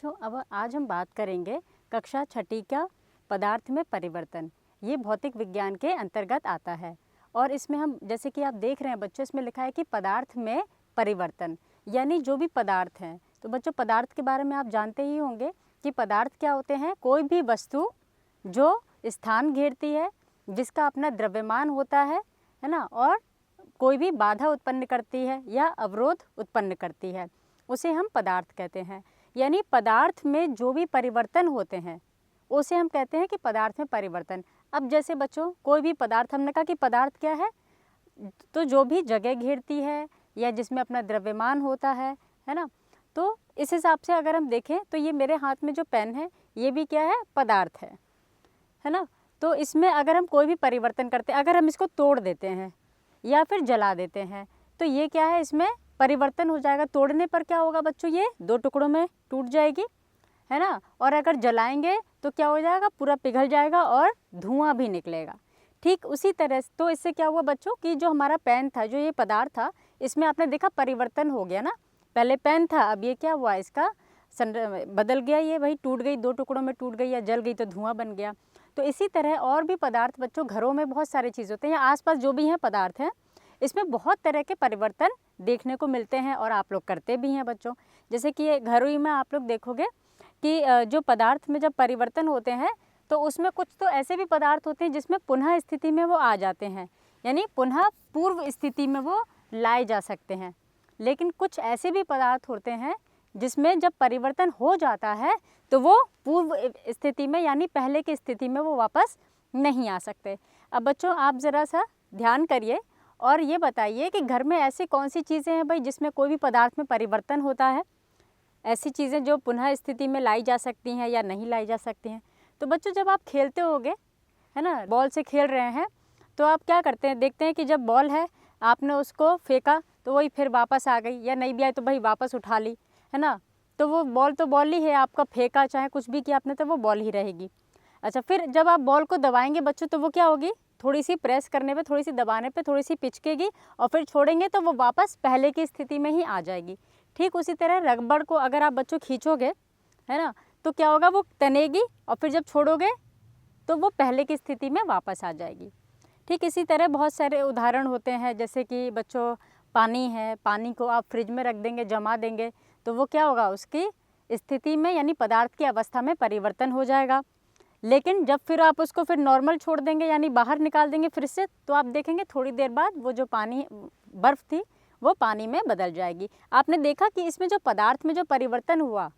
बच्चों, अब आज हम बात करेंगे कक्षा छठी का पदार्थ में परिवर्तन। ये भौतिक विज्ञान के अंतर्गत आता है और इसमें हम जैसे कि आप देख रहे हैं बच्चों, इसमें लिखा है कि पदार्थ में परिवर्तन, यानी जो भी पदार्थ हैं। तो बच्चों, पदार्थ के बारे में आप जानते ही होंगे कि पदार्थ क्या होते हैं। कोई भी वस्तु जो स्थान घेरती है, जिसका अपना द्रव्यमान होता है ना, और कोई भी बाधा उत्पन्न करती है या अवरोध उत्पन्न करती है, उसे हम पदार्थ कहते हैं। यानी पदार्थ में जो भी परिवर्तन होते हैं उसे हम कहते हैं कि पदार्थ में परिवर्तन। अब जैसे बच्चों, कोई भी पदार्थ, हमने कहा कि पदार्थ क्या है, तो जो भी जगह घेरती है या जिसमें अपना द्रव्यमान होता है ना। तो इस हिसाब से अगर हम देखें तो ये मेरे हाथ में जो पेन है ये भी क्या है, पदार्थ है ना। तो इसमें अगर हम कोई भी परिवर्तन करते हैं, अगर हम इसको तोड़ देते हैं या फिर जला देते हैं, तो ये क्या है, इसमें परिवर्तन हो जाएगा। तोड़ने पर क्या होगा बच्चों, ये दो टुकड़ों में टूट जाएगी, है ना। और अगर जलाएंगे तो क्या हो जाएगा, पूरा पिघल जाएगा और धुआं भी निकलेगा। ठीक उसी तरह तो इससे क्या हुआ बच्चों कि जो हमारा पेन था, जो ये पदार्थ था, इसमें आपने देखा परिवर्तन हो गया ना। पहले पेन था, अब ये क्या हुआ, इसका बदल गया, ये वही टूट गई, दो टुकड़ों में टूट गई या जल गई तो धुआं बन गया। तो इसी तरह और भी पदार्थ बच्चों, घरों में बहुत सारे चीज़ होते हैं या आसपास जो भी हैं पदार्थ हैं, इसमें बहुत तरह के परिवर्तन देखने को मिलते हैं और आप लोग करते भी हैं बच्चों। जैसे कि घरों ही में आप लोग देखोगे कि जो पदार्थ में जब परिवर्तन होते हैं तो उसमें कुछ तो ऐसे भी पदार्थ होते हैं जिसमें पुनः स्थिति में वो आ जाते हैं, यानी पुनः पूर्व स्थिति में वो लाए जा सकते हैं। लेकिन कुछ ऐसे भी पदार्थ होते हैं जिसमें जब परिवर्तन हो जाता है तो वो पूर्व स्थिति में यानी पहले की स्थिति में वो वापस नहीं आ सकते। अब बच्चों, आप ज़रा सा ध्यान करिए और ये बताइए कि घर में ऐसी कौन सी चीज़ें हैं भाई जिसमें कोई भी पदार्थ में परिवर्तन होता है, ऐसी चीज़ें जो पुनः स्थिति में लाई जा सकती हैं या नहीं लाई जा सकती हैं। तो बच्चों, जब आप खेलते होगे, है ना, बॉल से खेल रहे हैं, तो आप क्या करते हैं, देखते हैं कि जब बॉल है आपने उसको फेंका तो वही फिर वापस आ गई, या नहीं भी आई तो भाई वापस उठा ली, है ना। तो वो बॉल तो बॉल ही है, आपका फेंका चाहे कुछ भी किया आपने तो वो बॉल ही रहेगी। अच्छा, फिर जब आप बॉल को दबाएंगे बच्चों तो वो क्या होगी, थोड़ी सी प्रेस करने पे, थोड़ी सी दबाने पे थोड़ी सी पिचकेगी और फिर छोड़ेंगे तो वो वापस पहले की स्थिति में ही आ जाएगी। ठीक उसी तरह रबड़ को अगर आप बच्चों खींचोगे, है ना, तो क्या होगा, वो तनेगी और फिर जब छोड़ोगे तो वो पहले की स्थिति में वापस आ जाएगी। ठीक इसी तरह बहुत सारे उदाहरण होते हैं, जैसे कि बच्चों पानी है, पानी को आप फ्रिज में रख देंगे, जमा देंगे, तो वो क्या होगा, उसकी स्थिति में यानी पदार्थ की अवस्था में परिवर्तन हो जाएगा। लेकिन जब फिर आप उसको फिर नॉर्मल छोड़ देंगे यानी बाहर निकाल देंगे फ्रिज से, तो आप देखेंगे थोड़ी देर बाद वो जो पानी बर्फ़ थी वो पानी में बदल जाएगी। आपने देखा कि इसमें जो पदार्थ में जो परिवर्तन हुआ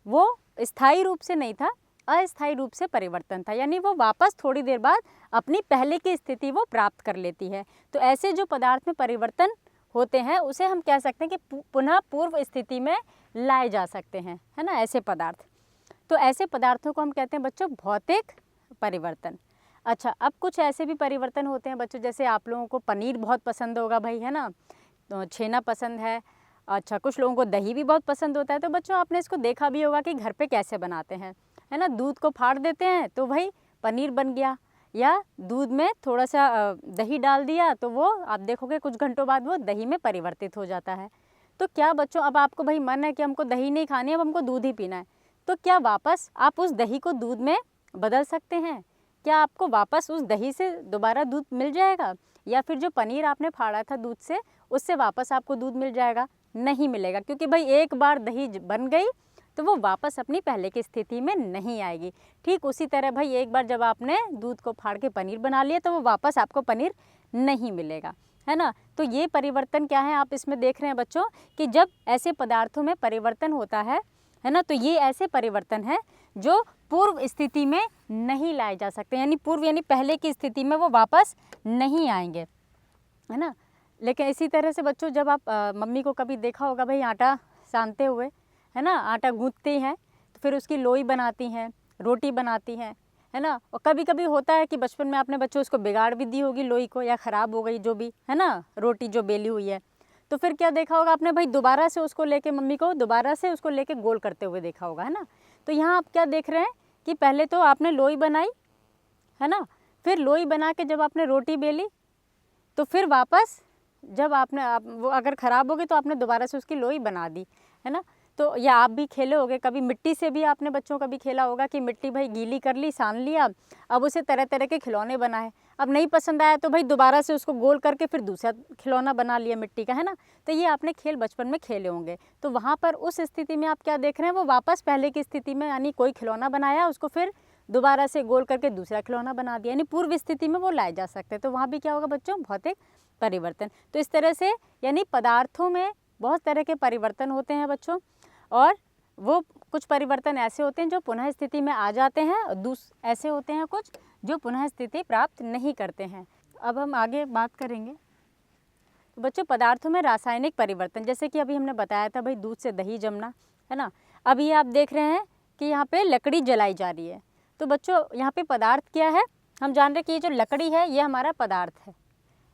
वो स्थायी रूप से नहीं था, अस्थायी रूप से परिवर्तन था, यानी वो वापस थोड़ी देर बाद अपनी पहले की स्थिति वो प्राप्त कर लेती है। तो ऐसे जो पदार्थ में परिवर्तन होते हैं उसे हम कह सकते हैं कि पुनः पूर्व स्थिति में लाए जा सकते हैं, है ना, ऐसे पदार्थ। तो ऐसे पदार्थों को हम कहते हैं बच्चों भौतिक परिवर्तन। अच्छा, अब कुछ ऐसे भी परिवर्तन होते हैं बच्चों, जैसे आप लोगों को पनीर बहुत पसंद होगा भाई, है ना, तो छेना पसंद है। अच्छा, कुछ लोगों को दही भी बहुत पसंद होता है। तो बच्चों, आपने इसको देखा भी होगा कि घर पे कैसे बनाते हैं, है ना, दूध को फाड़ देते हैं तो भाई पनीर बन गया, या दूध में थोड़ा सा दही डाल दिया तो वो आप देखोगे कुछ घंटों बाद वो दही में परिवर्तित हो जाता है। तो क्या बच्चों, अब आपको भाई मन है कि हमको दही नहीं खानी, अब हमको दूध ही पीना है, तो क्या वापस आप उस दही को दूध में बदल सकते हैं? क्या आपको वापस उस दही से दोबारा दूध मिल जाएगा, या फिर जो पनीर आपने फाड़ा था दूध से उससे वापस आपको दूध मिल जाएगा? नहीं मिलेगा, क्योंकि भाई एक बार दही बन गई तो वो वापस अपनी पहले की स्थिति में नहीं आएगी। ठीक उसी तरह भाई एक बार जब आपने दूध को फाड़ के पनीर बना लिया तो वो वापस आपको पनीर नहीं मिलेगा, है ना। तो ये परिवर्तन क्या है, आप इसमें देख रहे हैं बच्चों कि जब ऐसे पदार्थों में परिवर्तन होता है ना, तो ये ऐसे परिवर्तन है जो पूर्व स्थिति में नहीं लाए जा सकते, यानी पूर्व यानी पहले की स्थिति में वो वापस नहीं आएंगे, है ना। लेकिन इसी तरह से बच्चों, जब आप मम्मी को कभी देखा होगा भाई आटा सानते हुए, है ना, आटा गूंथती हैं तो फिर उसकी लोई बनाती हैं, रोटी बनाती हैं, है ना। और कभी कभी होता है कि बचपन में आपने बच्चों उसको बिगाड़ भी दी होगी लोई को, या ख़राब हो गई जो भी, है ना, रोटी जो बेली हुई है, तो फिर क्या देखा होगा आपने भाई, दोबारा से उसको लेके मम्मी को दोबारा से उसको लेके गोल करते हुए देखा होगा, है ना। तो यहाँ आप क्या देख रहे हैं कि पहले तो आपने लोई बनाई, है ना, फिर लोई बना के जब आपने रोटी बेली तो फिर वापस जब आपने वो अगर ख़राब हो गई तो आपने दोबारा से उसकी लोई बना दी, है ना। तो या आप भी खेले होंगे कभी, मिट्टी से भी आपने बच्चों कभी खेला होगा कि मिट्टी भाई गीली कर ली, सान लिया, अब उसे तरह तरह के खिलौने बनाए, अब नहीं पसंद आया तो भाई दोबारा से उसको गोल करके फिर दूसरा खिलौना बना लिया मिट्टी का, है ना। तो ये आपने खेल बचपन में खेले होंगे। तो वहाँ पर उस स्थिति में आप क्या देख रहे हैं, वो वापस पहले की स्थिति में, यानी कोई खिलौना बनाया उसको फिर दोबारा से गोल करके दूसरा खिलौना बना दिया, यानी पूर्व स्थिति में वो लाए जा सकते हैं। तो वहाँ भी क्या होगा बच्चों, भौतिक परिवर्तन। तो इस तरह से यानी पदार्थों में बहुत तरह के परिवर्तन होते हैं बच्चों, और वो कुछ परिवर्तन ऐसे होते हैं जो पुनः स्थिति में आ जाते हैं, और ऐसे होते हैं कुछ जो पुनः स्थिति प्राप्त नहीं करते हैं। अब हम आगे बात करेंगे। तो बच्चों पदार्थों में रासायनिक परिवर्तन, जैसे कि अभी हमने बताया था भाई दूध से दही जमना, है ना। अभी आप देख रहे हैं कि यहाँ पे लकड़ी जलाई जा रही है। तो बच्चों यहाँ पे पदार्थ क्या है, हम जान रहे हैं कि ये जो लकड़ी है ये हमारा पदार्थ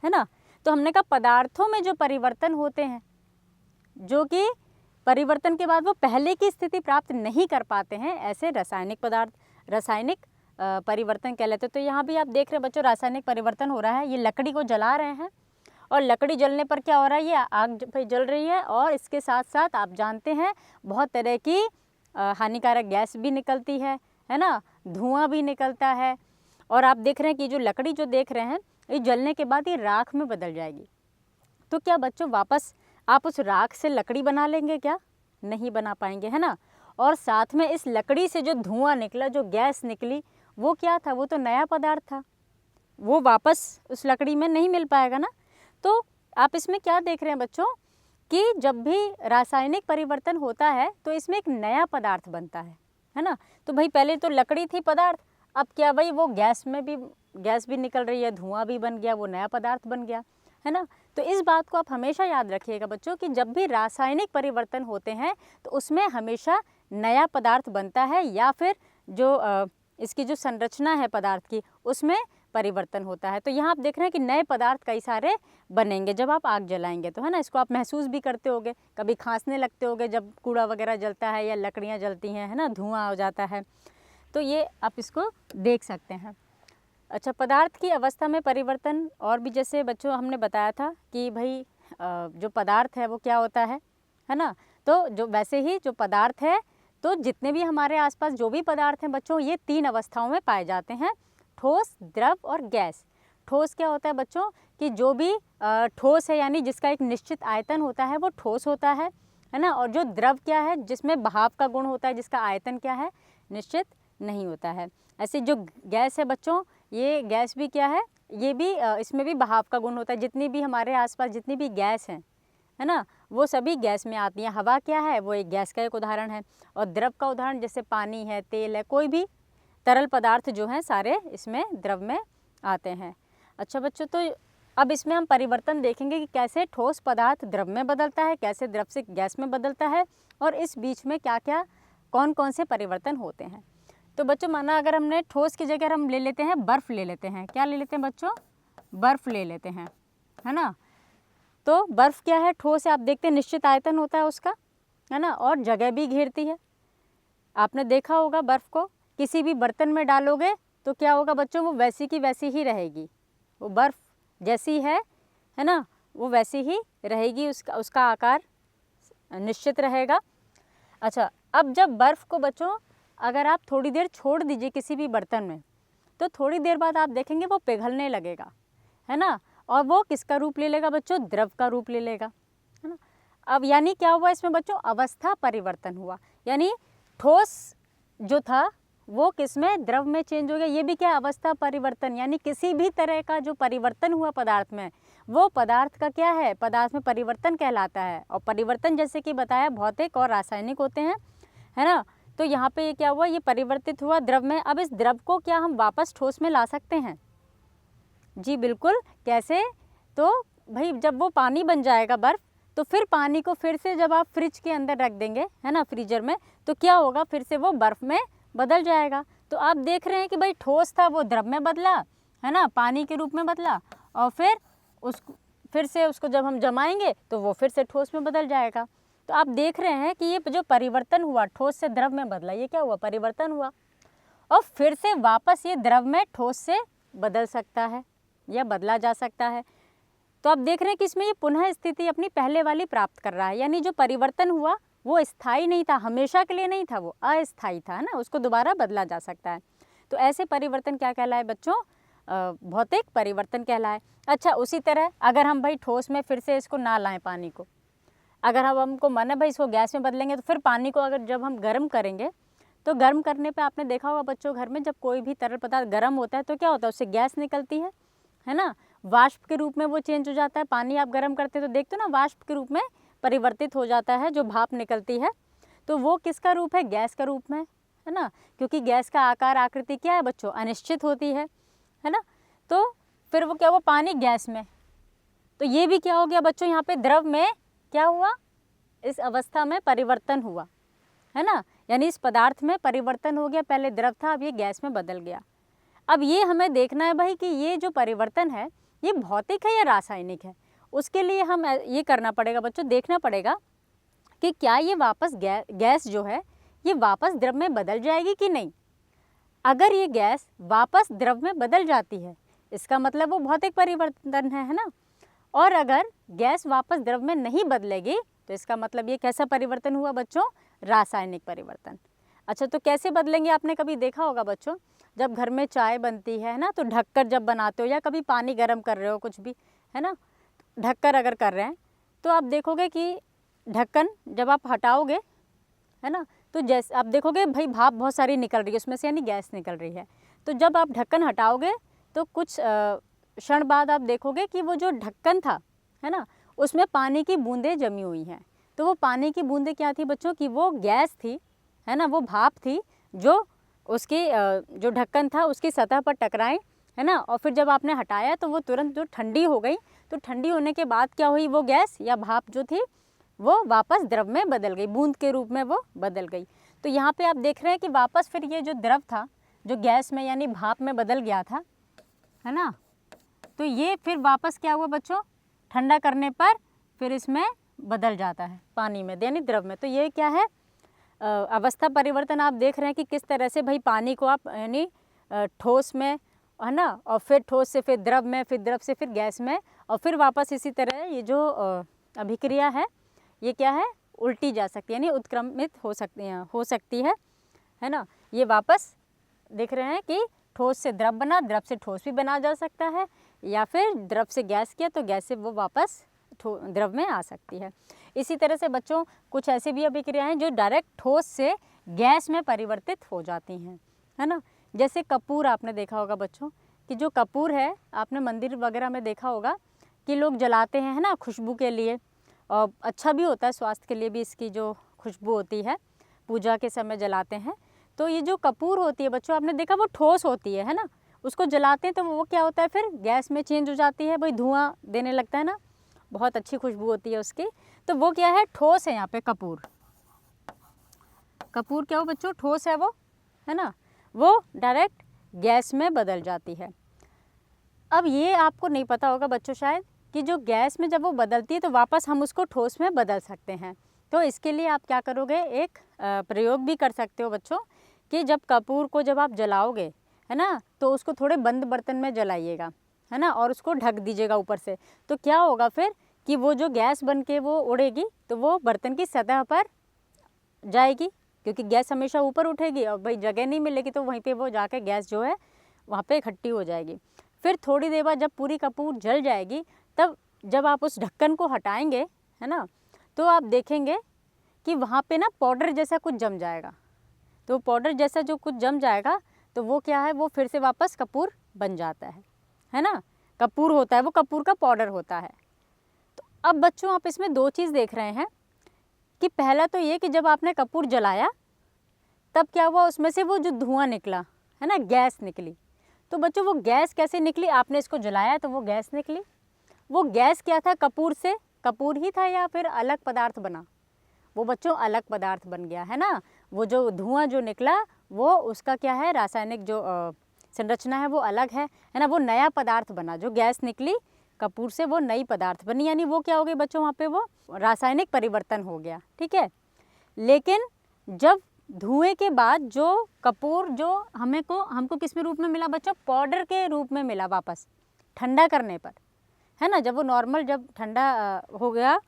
है ना। तो हमने कहा पदार्थों में जो परिवर्तन होते हैं, जो कि परिवर्तन के बाद वो पहले की स्थिति प्राप्त नहीं कर पाते हैं, ऐसे रासायनिक पदार्थ, रासायनिक परिवर्तन कहलाते हैं। तो यहाँ भी आप देख रहे हैं बच्चों रासायनिक परिवर्तन हो रहा है। ये लकड़ी को जला रहे हैं, और लकड़ी जलने पर क्या हो रहा है, ये आग जल रही है, और इसके साथ साथ आप जानते हैं बहुत तरह की हानिकारक गैस भी निकलती है ना, धुआं भी निकलता है। और आप देख रहे हैं कि जो लकड़ी जो देख रहे हैं ये जलने के बाद ये राख में बदल जाएगी। तो क्या बच्चों वापस आप उस राख से लकड़ी बना लेंगे, क्या नहीं बना पाएंगे, है ना। और साथ में इस लकड़ी से जो धुआं निकला, जो गैस निकली, वो क्या था, वो तो नया पदार्थ था, वो वापस उस लकड़ी में नहीं मिल पाएगा ना। तो आप इसमें क्या देख रहे हैं बच्चों कि जब भी रासायनिक परिवर्तन होता है तो इसमें एक नया पदार्थ बनता है ना। तो भाई पहले तो लकड़ी थी पदार्थ, अब क्या भाई वो गैस में भी गैस भी निकल रही है, धुआं भी बन गया, वो नया पदार्थ बन गया, है ना। तो इस बात को आप हमेशा याद रखिएगा बच्चों कि जब भी रासायनिक परिवर्तन होते हैं तो उसमें हमेशा नया पदार्थ बनता है, या फिर जो इसकी जो संरचना है पदार्थ की उसमें परिवर्तन होता है। तो यहाँ आप देख रहे हैं कि नए पदार्थ कई सारे बनेंगे जब आप आग जलाएंगे, तो है ना। इसको आप महसूस भी करते होगे, कभी खांसने लगते होगे जब कूड़ा वगैरह जलता है या लकड़ियाँ जलती हैं, है ना, धुआं हो जाता है। तो ये आप इसको देख सकते हैं। अच्छा, पदार्थ की अवस्था में परिवर्तन और भी, जैसे बच्चों हमने बताया था कि भाई जो पदार्थ है वो क्या होता है ना। तो जो वैसे ही जो पदार्थ है, तो जितने भी हमारे आसपास जो भी पदार्थ हैं बच्चों, ये 3 अवस्थाओं में पाए जाते हैं, ठोस, द्रव और गैस। ठोस क्या होता है बच्चों कि जो भी ठोस है, यानी जिसका एक निश्चित आयतन होता है, वो ठोस होता है ना। और जो द्रव क्या है, जिसमें बहाव का गुण होता है, जिसका आयतन क्या है, निश्चित नहीं होता है। ऐसे जो गैस है बच्चों, ये गैस भी क्या है, ये भी इसमें भी बहाव का गुण होता है। जितनी भी हमारे आसपास जितनी भी गैस हैं, है ना, वो सभी गैस में आती हैं। हवा क्या है, वो एक गैस का एक उदाहरण है। और द्रव का उदाहरण जैसे पानी है, तेल है, कोई भी तरल पदार्थ जो हैं सारे इसमें द्रव में आते हैं। अच्छा बच्चों, तो अब इसमें हम परिवर्तन देखेंगे कि कैसे ठोस पदार्थ द्रव में बदलता है, कैसे द्रव से गैस में बदलता है, और इस बीच में क्या क्या कौन कौन से परिवर्तन होते हैं। तो बच्चों माना अगर हमने ठोस की जगह हम ले लेते हैं बर्फ़ ले लेते हैं, क्या ले लेते हैं बच्चों, बर्फ़ ले लेते हैं, है ना। तो बर्फ़ क्या है, ठोस है, आप देखते हैं निश्चित आयतन होता है उसका, है ना, और जगह भी घेरती है। आपने देखा होगा बर्फ़ को किसी भी बर्तन में डालोगे तो क्या होगा बच्चों, वो वैसी की वैसी ही रहेगी, वो बर्फ़ जैसी है ना, वो वैसी ही रहेगी, उसका आकार निश्चित रहेगा। अच्छा, अब जब बर्फ़ को बच्चों अगर आप थोड़ी देर छोड़ दीजिए किसी भी बर्तन में, तो थोड़ी देर बाद आप देखेंगे वो पिघलने लगेगा, है ना, और वो किसका रूप ले लेगा बच्चों, द्रव का रूप ले लेगा, है ना। अब यानी क्या हुआ इसमें बच्चों, अवस्था परिवर्तन हुआ, यानी ठोस जो था वो किसमें, द्रव में चेंज हो गया। ये भी क्या, अवस्था परिवर्तन, यानी किसी भी तरह का जो परिवर्तन हुआ पदार्थ में, वो पदार्थ का क्या है, पदार्थ में परिवर्तन कहलाता है। और परिवर्तन जैसे कि बताया भौतिक और रासायनिक होते हैं, है ना। तो यहाँ पे ये क्या हुआ, ये परिवर्तित हुआ द्रव में। अब इस द्रव को क्या हम वापस ठोस में ला सकते हैं, जी बिल्कुल। कैसे, तो भाई जब वो पानी बन जाएगा बर्फ़, तो फिर पानी को फिर से जब आप फ्रिज के अंदर रख देंगे, है ना, फ्रीजर में, तो क्या होगा, फिर से वो बर्फ़ में बदल जाएगा। तो आप देख रहे हैं कि भाई ठोस था वो द्रव में बदला, है ना, पानी के रूप में बदला, और फिर से उसको जब हम जमाएंगे तो वो फिर से ठोस में बदल जाएगा। तो आप देख रहे हैं कि ये जो परिवर्तन हुआ, ठोस से द्रव में बदला, ये क्या हुआ, परिवर्तन हुआ, और फिर से वापस ये द्रव में ठोस से बदल सकता है या बदला जा सकता है। तो आप देख रहे हैं कि इसमें ये पुनः स्थिति अपनी पहले वाली प्राप्त कर रहा है, यानी जो परिवर्तन हुआ वो स्थायी नहीं था, हमेशा के लिए नहीं था, वो अस्थायी था, है ना, उसको दोबारा बदला जा सकता है। तो ऐसे परिवर्तन क्या कहलाए बच्चों? भौतिक परिवर्तन कहलाए। अच्छा, उसी तरह अगर हम भाई ठोस में फिर से इसको ना लाएं पानी को, अगर हम हमको मन है भाई इसको गैस में बदलेंगे, तो फिर पानी को अगर जब हम गर्म करेंगे तो गर्म करने पे आपने देखा होगा बच्चों घर में जब कोई भी तरल पदार्थ गर्म होता है तो क्या होता है, उससे गैस निकलती है ना, वाष्प के रूप में वो चेंज हो जाता है। पानी आप गर्म करते हैं तो देखते हो ना, वाष्प के रूप में परिवर्तित हो जाता है, जो भाप निकलती है तो वो किसका रूप है? गैस का रूप में, है ना, क्योंकि गैस का आकार आकृति क्या है बच्चों? अनिश्चित होती है ना। तो फिर वो क्या हुआ? पानी गैस में। तो ये भी क्या हो गया बच्चों? यहाँ पे द्रव में क्या हुआ? इस अवस्था में परिवर्तन हुआ, है ना, यानी इस पदार्थ में परिवर्तन हो गया। पहले द्रव था, अब ये गैस में बदल गया। अब ये हमें देखना है भाई कि ये जो परिवर्तन है ये भौतिक है या रासायनिक है। उसके लिए हम ये करना पड़ेगा बच्चों, देखना पड़ेगा कि क्या ये वापस गैस जो है ये वापस द्रव में बदल जाएगी कि नहीं। अगर ये गैस वापस द्रव में बदल जाती है इसका मतलब वो भौतिक परिवर्तन है ना। और अगर गैस वापस द्रव में नहीं बदलेगी तो इसका मतलब ये कैसा परिवर्तन हुआ बच्चों? रासायनिक परिवर्तन। अच्छा, तो कैसे बदलेंगे? आपने कभी देखा होगा बच्चों, जब घर में चाय बनती है ना, तो ढककर जब बनाते हो या कभी पानी गर्म कर रहे हो कुछ भी, है ना, ढककर अगर कर रहे हैं तो आप देखोगे कि ढक्कन जब आप हटाओगे, है ना, तो जैसे आप देखोगे भाई भाप बहुत सारी निकल रही है उसमें से, यानी गैस निकल रही है। तो जब आप ढक्कन हटाओगे तो कुछ क्षण बाद आप देखोगे कि वो जो ढक्कन था, है ना, उसमें पानी की बूंदें जमी हुई हैं। तो वो पानी की बूंदें क्या थी बच्चों? कि वो गैस थी, है ना, वो भाप थी जो उसकी जो ढक्कन था उसकी सतह पर टकराई, है ना, और फिर जब आपने हटाया तो वो तुरंत जो ठंडी हो गई। तो ठंडी होने के बाद क्या हुई? वो गैस या भाप जो थी वो वापस द्रव में बदल गई, बूंद के रूप में वो बदल गई। तो यहाँ पे आप देख रहे हैं कि वापस फिर ये जो द्रव था जो गैस में यानी भाप में बदल गया था, है ना, तो ये फिर वापस क्या हुआ बच्चों? ठंडा करने पर फिर इसमें बदल जाता है पानी में, यानी द्रव में। तो ये क्या है? अवस्था परिवर्तन। आप देख रहे हैं कि किस तरह से भाई पानी को आप यानी ठोस में, है ना, और फिर ठोस से फिर द्रव में, फिर द्रव से फिर गैस में, और फिर वापस इसी तरह ये जो अभिक्रिया है ये क्या है? उल्टी जा सकती है, यानी उत्क्रमित हो सकती है ना। ये वापस देख रहे हैं कि ठोस से द्रव बना, द्रव से ठोस भी बना जा सकता है, या फिर द्रव से गैस किया तो गैस से वो वापस द्रव में आ सकती है। इसी तरह से बच्चों कुछ ऐसी भी अभिक्रियाएं जो डायरेक्ट ठोस से गैस में परिवर्तित हो जाती हैं, है ना। जैसे कपूर आपने देखा होगा बच्चों कि जो कपूर है, आपने मंदिर वगैरह में देखा होगा कि लोग जलाते हैं, है ना, खुशबू के लिए, और अच्छा भी होता है स्वास्थ्य के लिए भी, इसकी जो खुशबू होती है पूजा के समय जलाते हैं। तो ये जो कपूर होती है बच्चों, आपने देखा वो ठोस होती है ना, उसको जलाते हैं तो वो क्या होता है? फिर गैस में चेंज हो जाती है, भाई धुआं देने लगता है ना, बहुत अच्छी खुशबू होती है उसकी। तो वो क्या है? ठोस है। यहाँ पे कपूर क्या हो बच्चों? ठोस है वो, है ना, वो डायरेक्ट गैस में बदल जाती है। अब ये आपको नहीं पता होगा बच्चों शायद कि जो गैस में जब वो बदलती है तो वापस हम उसको ठोस में बदल सकते हैं। तो इसके लिए आप क्या करोगे? एक प्रयोग भी कर सकते हो बच्चों कि जब कपूर को जब आप जलाओगे, है ना, तो उसको थोड़े बंद बर्तन में जलाइएगा, है ना, और उसको ढक दीजिएगा ऊपर से। तो क्या होगा फिर कि वो जो गैस बन के वो उड़ेगी तो वो बर्तन की सतह पर जाएगी, क्योंकि गैस हमेशा ऊपर उठेगी और भाई जगह नहीं मिलेगी तो वहीं पे वो जाके गैस जो है वहाँ पे इकट्ठी हो जाएगी। फिर थोड़ी देर बाद जब पूरी कपूर जल जाएगी तब जब आप उस ढक्कन को हटाएंगे, है ना, तो आप देखेंगे कि वहाँ पे ना पाउडर जैसा कुछ जम जाएगा। तो पाउडर जैसा जो कुछ जम जाएगा तो वो क्या है? वो फिर से वापस कपूर बन जाता है ना, कपूर होता है वो, कपूर का पाउडर होता है। तो अब बच्चों आप इसमें दो चीज़ देख रहे हैं कि पहला तो ये कि जब आपने कपूर जलाया तब क्या हुआ? उसमें से वो जो धुआं निकला, है ना, गैस निकली। तो बच्चों वो गैस कैसे निकली? आपने इसको जलाया तो वो गैस निकली। वो गैस क्या था? कपूर से, कपूर ही था या फिर अलग पदार्थ बना? वो बच्चों अलग पदार्थ बन गया, है ना। वो जो धुआं जो निकला वो उसका क्या है? रासायनिक जो संरचना है वो अलग है ना। वो नया पदार्थ बना, जो गैस निकली कपूर से वो नई पदार्थ बनी, यानी वो क्या हो गई बच्चों? वहाँ पे वो रासायनिक परिवर्तन हो गया, ठीक है। लेकिन जब धुएं के बाद जो कपूर जो हमको किस में रूप में मिला बच्चों? पाउडर के रूप में मिला वापस ठंडा करने पर, है ना। जब वो नॉर्मल जब ठंडा हो गया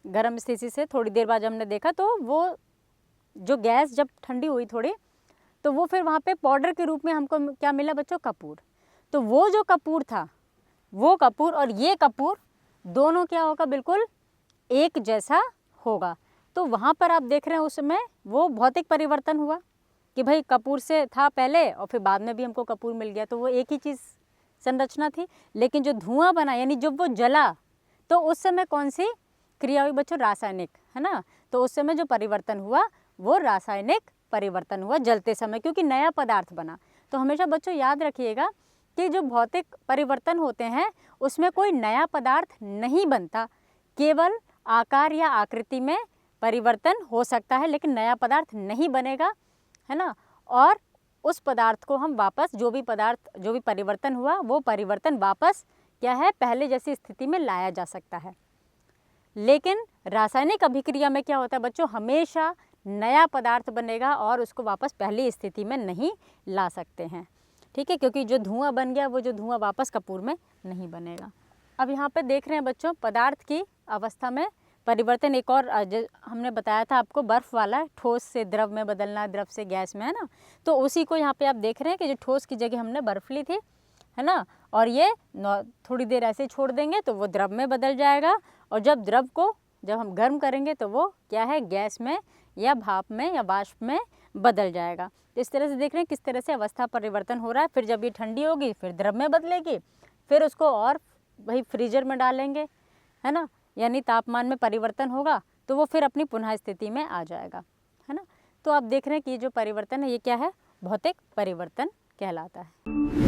गर्म स्थिति से थोड़ी देर बाद हमने देखा तो वो जो गैस जब ठंडी हुई थोड़ी, तो वो फिर वहाँ पे पाउडर के रूप में हमको क्या मिला बच्चों, कपूर। तो वो जो कपूर था, वो कपूर और ये कपूर दोनों क्या होगा, बिल्कुल एक जैसा होगा। तो वहाँ पर आप देख रहे हैं उस समय वो भौतिक परिवर्तन हुआ कि भाई कपूर से था पहले और फिर बाद में भी हमको कपूर मिल गया, तो वो एक ही चीज़ संरचना थी। लेकिन जो धुआं बना यानी जब वो जला तो उस समय कौन सी क्रिया हुई बच्चों, रासायनिक, है ना। तो उस समय जो परिवर्तन हुआ वो रासायनिक परिवर्तन हुआ जलते समय, क्योंकि नया पदार्थ बना। तो हमेशा बच्चों याद रखिएगा कि जो भौतिक परिवर्तन होते हैं उसमें कोई नया पदार्थ नहीं बनता, केवल आकार या आकृति में परिवर्तन हो सकता है, लेकिन नया पदार्थ नहीं बनेगा, है ना। और उस पदार्थ को हम वापस जो भी परिवर्तन हुआ वो परिवर्तन वापस क्या है, पहले जैसी स्थिति में लाया जा सकता है। लेकिन रासायनिक अभिक्रिया में क्या होता है बच्चों, हमेशा नया पदार्थ बनेगा और उसको वापस पहली स्थिति में नहीं ला सकते हैं, ठीक है, क्योंकि जो धुआं बन गया वो जो धुआं वापस कपूर में नहीं बनेगा। अब यहाँ पे देख रहे हैं बच्चों पदार्थ की अवस्था में परिवर्तन। एक और हमने बताया था आपको, बर्फ़ वाला, ठोस से द्रव में बदलना, द्रव से गैस में, है ना। तो उसी को यहाँ पे आप देख रहे हैं कि जो ठोस की जगह हमने बर्फ़ ली थी, है ना, और ये थोड़ी देर ऐसे छोड़ देंगे तो वो द्रव में बदल जाएगा, और जब द्रव को जब हम गर्म करेंगे तो वो क्या है, गैस में या भाप में या वाष्प में बदल जाएगा। तो इस तरह से देख रहे हैं किस तरह से अवस्था परिवर्तन हो रहा है। फिर जब ये ठंडी होगी फिर द्रव में बदलेगी, फिर उसको और वही फ्रीजर में डालेंगे, है ना, यानी तापमान में परिवर्तन होगा तो वो फिर अपनी पुनः स्थिति में आ जाएगा, है ना। तो आप देख रहे हैं कि ये जो परिवर्तन है ये क्या है, भौतिक परिवर्तन कहलाता है।